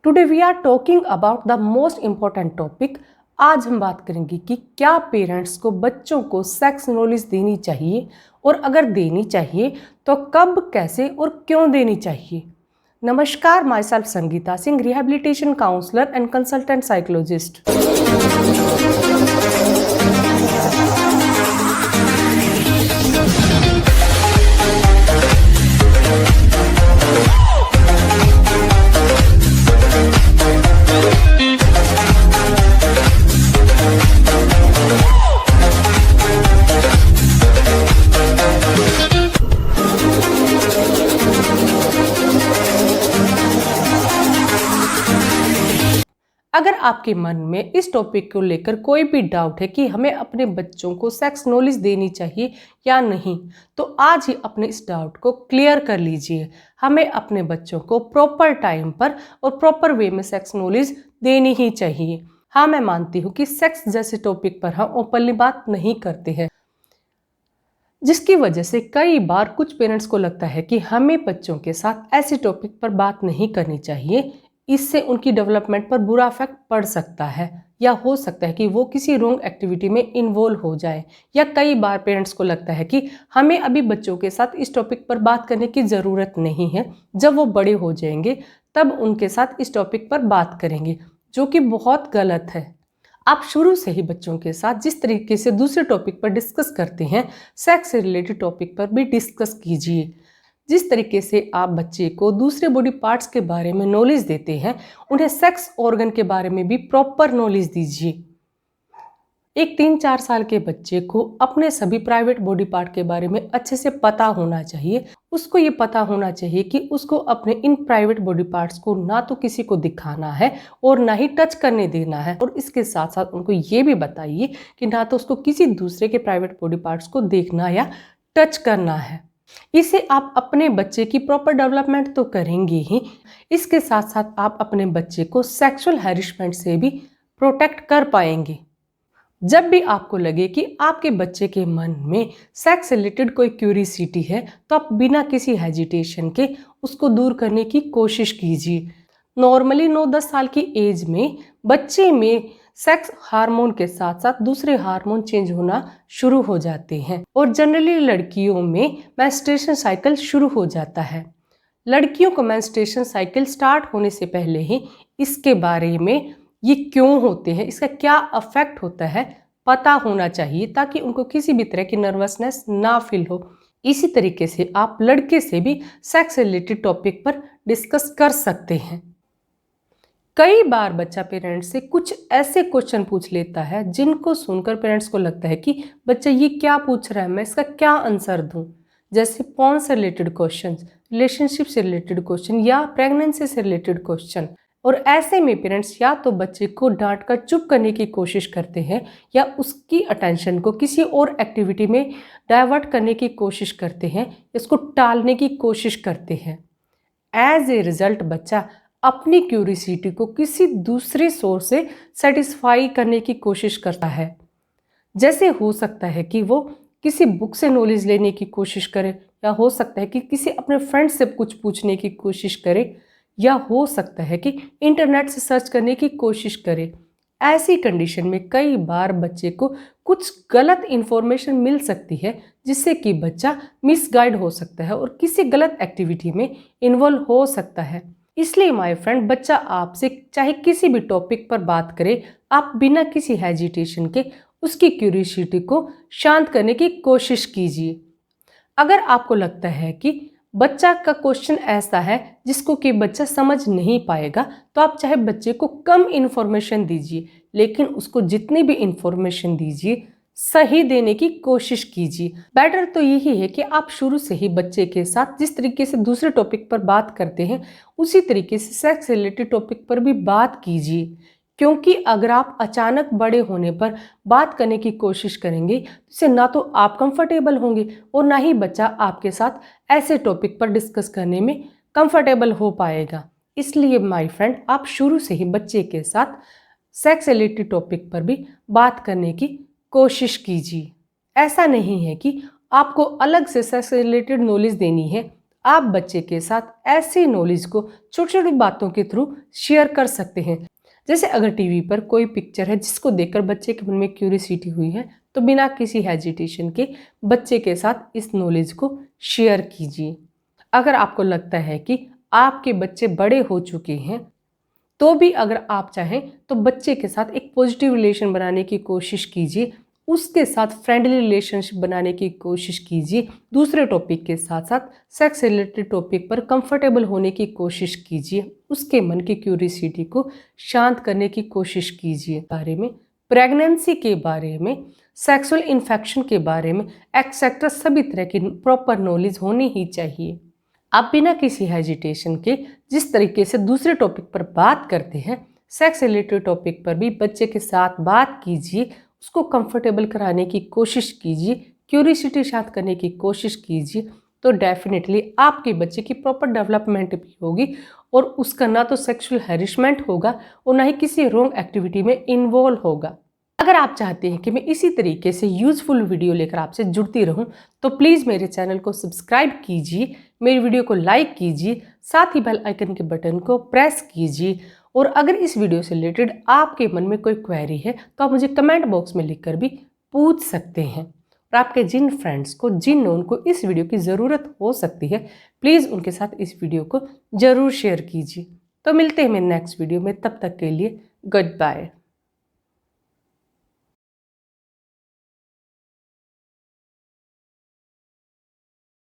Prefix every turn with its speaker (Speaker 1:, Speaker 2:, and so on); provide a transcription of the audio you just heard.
Speaker 1: Today we are talking about the most important topic. आज हम बात करेंगे कि क्या पेरेंट्स को बच्चों को सेक्स नॉलेज देनी चाहिए, और अगर देनी चाहिए तो कब, कैसे और क्यों देनी चाहिए। नमस्कार, my self Sangeeta Singh, rehabilitation counsellor and consultant psychologist. अगर आपके मन में इस टॉपिक को लेकर कोई भी डाउट है कि हमें अपने बच्चों को सेक्स नॉलेज देनी चाहिए या नहीं, तो आज ही अपने इस डाउट को क्लियर कर लीजिए। हमें अपने बच्चों को प्रॉपर टाइम पर और प्रॉपर वे में सेक्स नॉलेज देनी ही चाहिए। हाँ, मैं मानती हूँ कि सेक्स जैसे टॉपिक पर हम ओपनली बात नहीं करते हैं, जिसकी वजह से कई बार कुछ पेरेंट्स को लगता है कि हमें बच्चों के साथ ऐसे टॉपिक पर बात नहीं करनी चाहिए, इससे उनकी डेवलपमेंट पर बुरा इफेक्ट पड़ सकता है, या हो सकता है कि वो किसी रॉन्ग एक्टिविटी में इन्वॉल्व हो जाए। या कई बार पेरेंट्स को लगता है कि हमें अभी बच्चों के साथ इस टॉपिक पर बात करने की ज़रूरत नहीं है, जब वो बड़े हो जाएंगे तब उनके साथ इस टॉपिक पर बात करेंगे, जो कि बहुत गलत है। आप शुरू से ही बच्चों के साथ जिस तरीके से दूसरे टॉपिक पर डिस्कस करते हैं, सेक्स से रिलेटेड टॉपिक पर भी डिस्कस कीजिए। जिस तरीके से आप बच्चे को दूसरे बॉडी पार्ट्स के बारे में नॉलेज देते हैं, उन्हें सेक्स ऑर्गन के बारे में भी प्रॉपर नॉलेज दीजिए। एक 3-4 साल के बच्चे को अपने सभी प्राइवेट बॉडी पार्ट के बारे में अच्छे से पता होना चाहिए। उसको ये पता होना चाहिए कि उसको अपने इन प्राइवेट बॉडी पार्ट्स को ना तो किसी को दिखाना है और ना ही टच करने देना है। और इसके साथ साथ उनको ये भी बताइए कि ना तो उसको किसी दूसरे के प्राइवेट बॉडी पार्ट्स को देखना या टच करना है। इससे आप अपने बच्चे की प्रॉपर डेवलपमेंट तो करेंगे ही, इसके साथ साथ आप अपने बच्चे को सेक्सुअल हैरेसमेंट से भी प्रोटेक्ट कर पाएंगे। जब भी आपको लगे कि आपके बच्चे के मन में सेक्स रिलेटेड कोई क्यूरियोसिटी है, तो आप बिना किसी हेजिटेशन के उसको दूर करने की कोशिश कीजिए। नॉर्मली 9-10 साल की एज में बच्चे में सेक्स हार्मोन के साथ साथ दूसरे हार्मोन चेंज होना शुरू हो जाते हैं, और जनरली लड़कियों में मेंस्ट्रुएशन साइकिल शुरू हो जाता है। लड़कियों को मेंस्ट्रुएशन साइकिल स्टार्ट होने से पहले ही इसके बारे में, ये क्यों होते हैं, इसका क्या अफेक्ट होता है, पता होना चाहिए, ताकि उनको किसी भी तरह की नर्वसनेस ना फील हो। इसी तरीके से आप लड़के से भी सेक्स रिलेटेड टॉपिक पर डिस्कस कर सकते हैं। कई बार बच्चा पेरेंट्स से कुछ ऐसे क्वेश्चन पूछ लेता है जिनको सुनकर पेरेंट्स को लगता है कि बच्चा ये क्या पूछ रहा है, मैं इसका क्या आंसर दूं। जैसे पॉर्न से रिलेटेड क्वेश्चन, रिलेशनशिप से रिलेटेड क्वेश्चन या प्रेगनेंसी से रिलेटेड क्वेश्चन। और ऐसे में पेरेंट्स या तो बच्चे को डांट कर चुप करने की कोशिश करते हैं, या उसकी अटेंशन को किसी और एक्टिविटी में डाइवर्ट करने की कोशिश करते हैं, इसको टालने की कोशिश करते हैं। एज ए रिजल्ट बच्चा अपनी क्यूरियोसिटी को किसी दूसरे सोर्स से सेटिस्फाई करने की कोशिश करता है। जैसे हो सकता है कि वो किसी बुक से नॉलेज लेने की कोशिश करे, या हो सकता है कि किसी अपने फ्रेंड से कुछ पूछने की कोशिश करे, या हो सकता है कि इंटरनेट से सर्च करने की कोशिश करे। ऐसी कंडीशन में कई बार बच्चे को कुछ गलत इंफॉर्मेशन मिल सकती है, जिससे कि बच्चा मिसगाइड हो सकता है और किसी गलत एक्टिविटी में इन्वॉल्व हो सकता है। इसलिए माय फ्रेंड, बच्चा आपसे चाहे किसी भी टॉपिक पर बात करे, आप बिना किसी हेजिटेशन के उसकी क्यूरियोसिटी को शांत करने की कोशिश कीजिए। अगर आपको लगता है कि बच्चा का क्वेश्चन ऐसा है जिसको कि बच्चा समझ नहीं पाएगा, तो आप चाहे बच्चे को कम इन्फॉर्मेशन दीजिए, लेकिन उसको जितनी भी इन्फॉर्मेशन दीजिए सही देने की कोशिश कीजिए। बेटर तो यही है कि आप शुरू से ही बच्चे के साथ जिस तरीके से दूसरे टॉपिक पर बात करते हैं, उसी तरीके से सेक्स रिलेटेड टॉपिक पर भी बात कीजिए। क्योंकि अगर आप अचानक बड़े होने पर बात करने की कोशिश करेंगे, इससे ना तो आप कंफर्टेबल होंगे और ना ही बच्चा आपके साथ ऐसे टॉपिक पर डिस्कस करने में कंफर्टेबल हो पाएगा। इसलिए माय फ्रेंड, आप शुरू से ही बच्चे के साथ सेक्स रिलेटेड टॉपिक पर भी बात करने की कोशिश कीजिए। ऐसा नहीं है कि आपको अलग से सेक्स रिलेटेड नॉलेज देनी है, आप बच्चे के साथ ऐसी नॉलेज को छोटी छोटी बातों के थ्रू शेयर कर सकते हैं। जैसे अगर टीवी पर कोई पिक्चर है जिसको देखकर बच्चे के मन में क्यूरियोसिटी हुई है, तो बिना किसी हेजिटेशन के बच्चे के साथ इस नॉलेज को शेयर कीजिए। अगर आपको लगता है कि आपके बच्चे बड़े हो चुके हैं, तो भी अगर आप चाहें तो बच्चे के साथ एक पॉजिटिव रिलेशन बनाने की कोशिश कीजिए, उसके साथ फ्रेंडली रिलेशनशिप बनाने की कोशिश कीजिए। दूसरे टॉपिक के साथ साथ सेक्स रिलेटेड टॉपिक पर कंफर्टेबल होने की कोशिश कीजिए, उसके मन की क्यूरियोसिटी को शांत करने की कोशिश कीजिए। बारे में, प्रेगनेंसी के बारे में, सेक्सुअल इन्फेक्शन के बारे में एक्सेट्रा सभी तरह की प्रॉपर नॉलेज होनी ही चाहिए। आप बिना किसी हेजिटेशन के जिस तरीके से दूसरे टॉपिक पर बात करते हैं, सेक्स रिलेटेड टॉपिक पर भी बच्चे के साथ बात कीजिए, उसको कंफर्टेबल कराने की कोशिश कीजिए, क्यूरियोसिटी शांत करने की कोशिश कीजिए, तो डेफिनेटली आपके बच्चे की प्रॉपर डेवलपमेंट भी होगी और उसका ना तो सेक्सुअल हैरेसमेंट होगा और ना ही किसी रॉन्ग एक्टिविटी में इन्वॉल्व होगा। अगर आप चाहते हैं कि मैं इसी तरीके से यूजफुल वीडियो लेकर आपसे जुड़ती रहूं, तो प्लीज़ मेरे चैनल को सब्सक्राइब कीजिए, मेरी वीडियो को लाइक कीजिए, साथ ही बेल आइकन के बटन को प्रेस कीजिए। और अगर इस वीडियो से रिलेटेड आपके मन में कोई क्वेरी है तो आप मुझे कमेंट बॉक्स में लिखकर भी पूछ सकते हैं। और आपके जिन फ्रेंड्स को, जिन नोन को इस वीडियो की ज़रूरत हो सकती है, प्लीज़ उनके साथ इस वीडियो को ज़रूर शेयर कीजिए। तो मिलते हैं मेरे नेक्स्ट वीडियो में, तब तक के लिए गुड बाय।